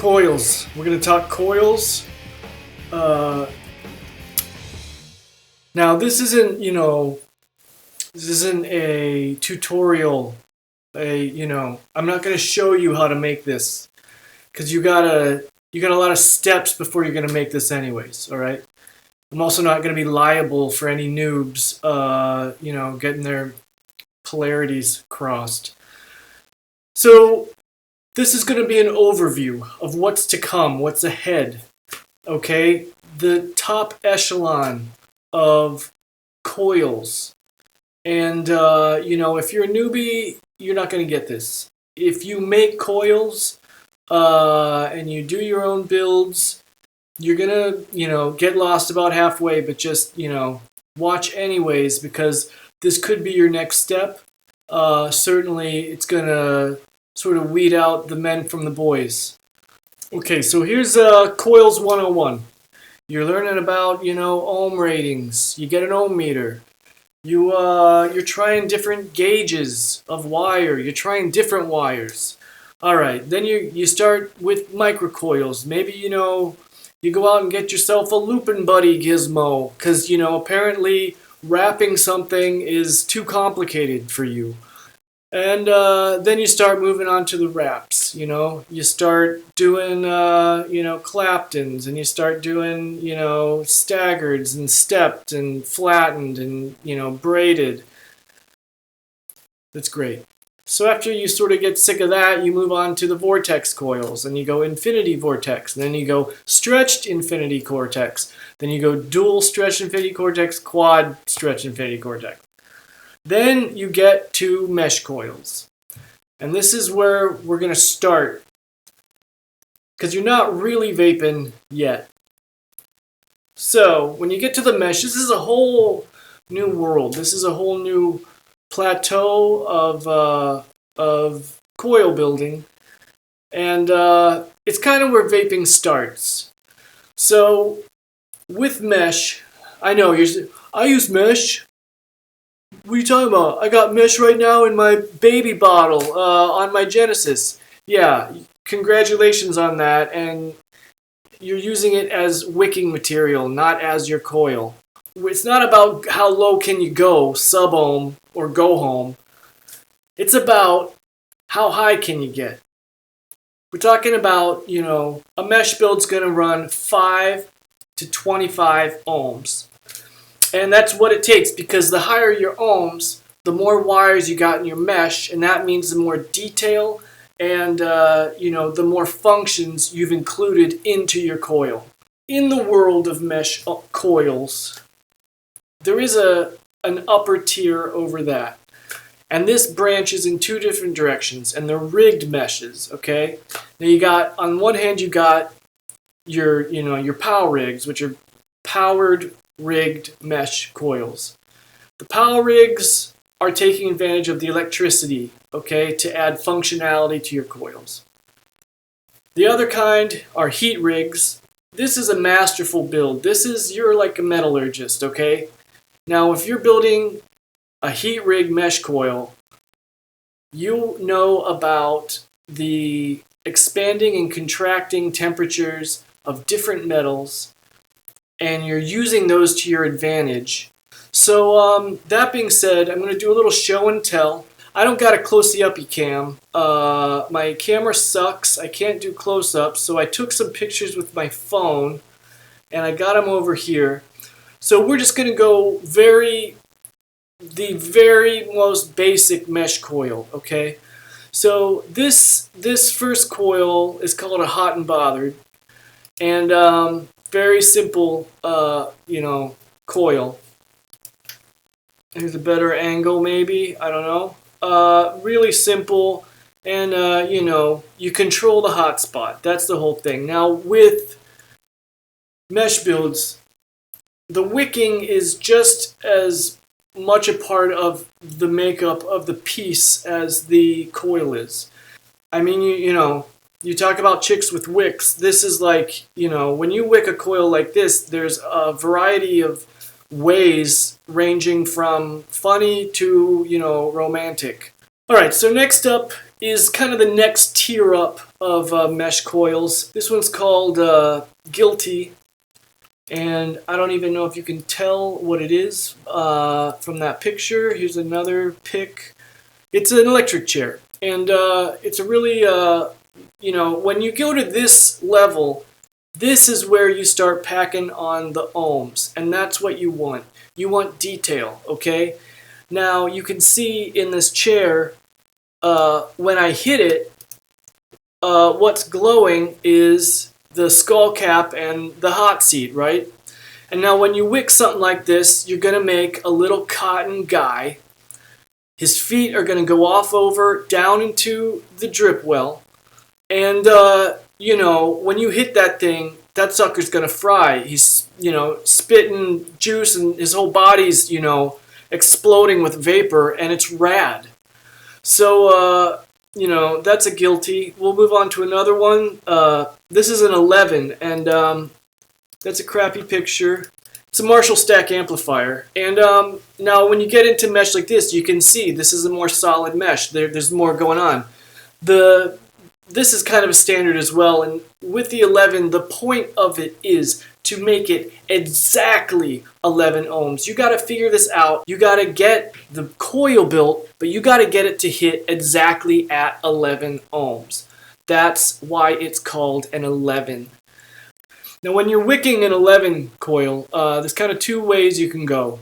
Coils. We're going to talk coils. Now this isn't, this isn't a tutorial. I'm not going to show you how to make this because you got a lot of steps before you're going to make this anyways, all right? I'm also not going to be liable for any noobs, getting their polarities crossed. So this is going to be an overview of what's to come, what's ahead, okay? The top echelon of coils. And, if you're a newbie, you're not going to get this. If you make coils and you do your own builds, you're going to, get lost about halfway, but just, watch anyways because this could be your next step. Certainly, it's going to sort of weed out the men from the boys. Okay, so here's Coils 101. You're learning about, ohm ratings. You get an ohm meter. You're trying different gauges of wire. You're trying different wires. All right, then you start with microcoils. Maybe, you go out and get yourself a Loopin' Buddy gizmo because, apparently wrapping something is too complicated for you. And then you start moving on to the wraps, You start doing, Claptons, and you start doing, staggereds and stepped and flattened and, braided. That's great. So after you sort of get sick of that, you move on to the vortex coils, and you go infinity vortex, and then you go stretched infinity cortex, then you go dual stretched infinity cortex, quad stretched infinity cortex. Then you get to mesh coils. And this is where we're going to start. Because you're not really vaping yet. So, when you get to the mesh, this is a whole new world. This is a whole new plateau of coil building. And it's kind of where vaping starts. So, with mesh, I know, I use mesh. What are you talking about? I got mesh right now in my baby bottle on my Genesis. Yeah, congratulations on that. And you're using it as wicking material, not as your coil. It's not about how low can you go, sub-ohm or go home. It's about how high can you get. We're talking about, a mesh build's going to run 5 to 25 ohms. And that's what it takes because the higher your ohms, the more wires you got in your mesh, and that means the more detail and the more functions you've included into your coil. In the world of mesh coils, there is an upper tier over that. And this branches in two different directions, and they're rigged meshes, okay? Now you got, on one hand, you got your POW rigs, which are powered rigged mesh coils. The power rigs are taking advantage of the electricity, okay, to add functionality to your coils. The other kind are heat rigs. This is a masterful build. You're like a metallurgist, okay? Now, if you're building a heat rig mesh coil, you know about the expanding and contracting temperatures of different metals, and you're using those to your advantage. So that being said, I'm going to do a little show and tell. I don't got a close-uppy cam. My camera sucks. I can't do close-ups, so I took some pictures with my phone, and I got them over here. So we're just going to go the very most basic mesh coil, okay? So this first coil is called a hot and bothered, and very simple, coil. Here's a better angle, maybe. I don't know. Really simple, and, you control the hot spot. That's the whole thing. Now, with mesh builds, the wicking is just as much a part of the makeup of the piece as the coil is. I mean, you talk about chicks with wicks. This is like, when you wick a coil like this, there's a variety of ways ranging from funny to, romantic. All right, so next up is kind of the next tier up of mesh coils. This one's called Guilty, and I don't even know if you can tell what it is from that picture. Here's another pic. It's an electric chair, and it's a really, you know, when you go to this level, this is where you start packing on the ohms, and that's what you want. You want detail, okay? Now, you can see in this chair, when I hit it, what's glowing is the skull cap and the hot seat, right? And now when you wick something like this, you're going to make a little cotton guy. His feet are going to go off over down into the drip well. And, you know, when you hit that thing, that sucker's going to fry. He's, you know, spitting juice and his whole body's, you know, exploding with vapor, and it's rad. So, you know, that's a Guilty. We'll move on to another one. This is an 11, and that's a crappy picture. It's a Marshall stack amplifier. And now when you get into mesh like this, you can see this is a more solid mesh. There's more going on. This is kind of a standard as well, and with the 11, the point of it is to make it exactly 11 ohms. You got to figure this out. You got to get the coil built, but you got to get it to hit exactly at 11 ohms. That's why it's called an 11. Now when you're wicking an 11 coil, there's kind of two ways you can go.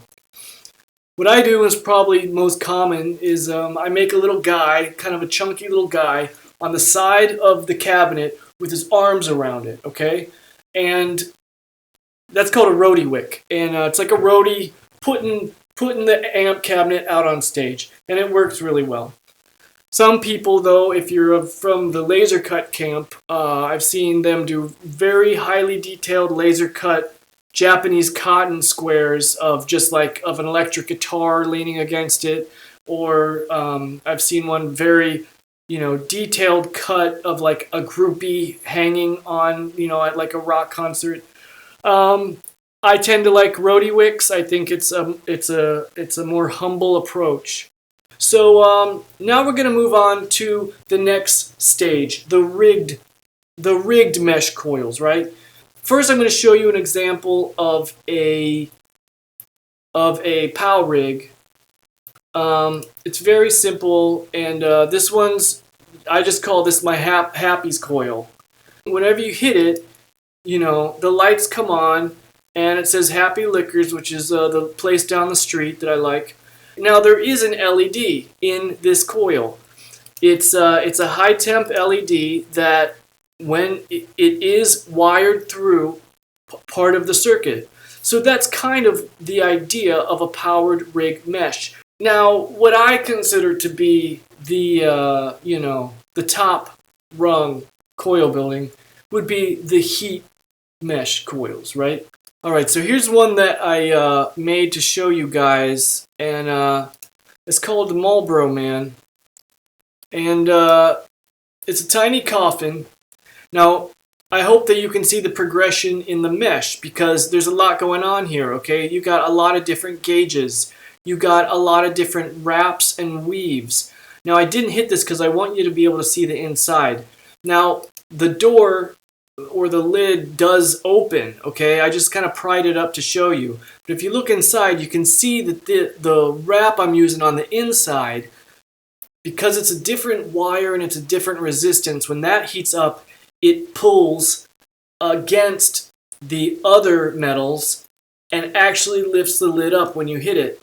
What I do is probably most common is I make a little guy, kind of a chunky little guy, on the side of the cabinet with his arms around it, okay? And that's called a roadie wick. And it's like a roadie putting the amp cabinet out on stage. And it works really well. Some people, though, if you're from the laser cut camp, I've seen them do very highly detailed laser cut Japanese cotton squares of just like of an electric guitar leaning against it. Or I've seen one very, you know, detailed cut of like a groupie hanging on, you know, at like a rock concert. I tend to like roadie wicks. I think it's a more humble approach. So now we're going to move on to the next stage, the rigged mesh coils, right? First, I'm going to show you an example of a POW rig. It's very simple, and this one's, I just call this my Happy's coil. Whenever you hit it, you know, the lights come on, and it says Happy Liquors, which is the place down the street that I like. Now there is an LED in this coil. It's a high temp LED that when it is wired through part of the circuit. So that's kind of the idea of a powered rig mesh. Now, what I consider to be the, you know, the top rung coil building would be the heat mesh coils, right? All right, so here's one that I made to show you guys, and it's called the Marlboro Man, and it's a tiny coffin. Now, I hope that you can see the progression in the mesh, because there's a lot going on here, okay? You got a lot of different gauges. You got a lot of different wraps and weaves. Now, I didn't hit this because I want you to be able to see the inside. Now, the door or the lid does open, okay? I just kind of pried it up to show you. But if you look inside, you can see that the wrap I'm using on the inside, because it's a different wire and it's a different resistance, when that heats up, it pulls against the other metals and actually lifts the lid up when you hit it.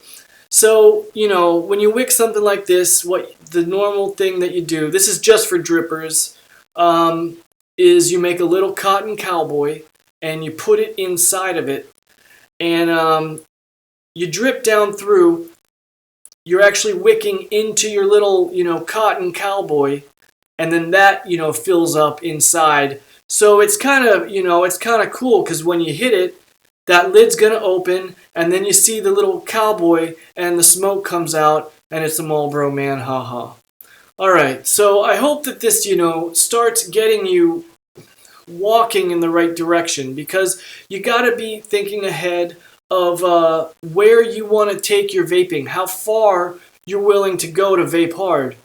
So, you know, when you wick something like this, what the normal thing that you do, this is just for drippers, is you make a little cotton cowboy and you put it inside of it, and you drip down through. You're actually wicking into your little, you know, cotton cowboy, and then that, you know, fills up inside. So it's kind of, you know, it's kind of cool, because when you hit it, that lid's going to open, and then you see the little cowboy, and the smoke comes out, and it's a Marlboro Man, haha. Alright, so I hope that this, you know, starts getting you walking in the right direction, because you got to be thinking ahead of where you want to take your vaping, how far you're willing to go to vape hard.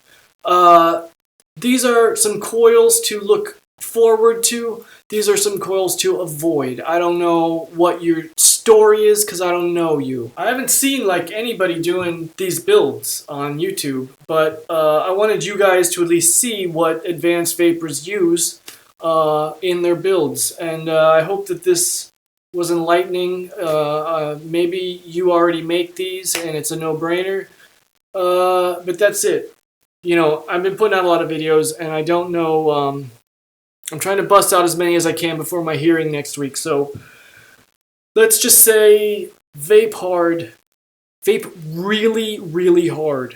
these are some coils to look forward to. These are some coils to avoid. I don't know what your story is because I don't know you. I haven't seen like anybody doing these builds on YouTube, but I wanted you guys to at least see what advanced vapors use in their builds, and I hope that this was enlightening. Maybe you already make these and it's a no-brainer, but that's it. You know, I've been putting out a lot of videos and I don't know, I'm trying to bust out as many as I can before my hearing next week. So let's just say vape hard, vape really, really hard.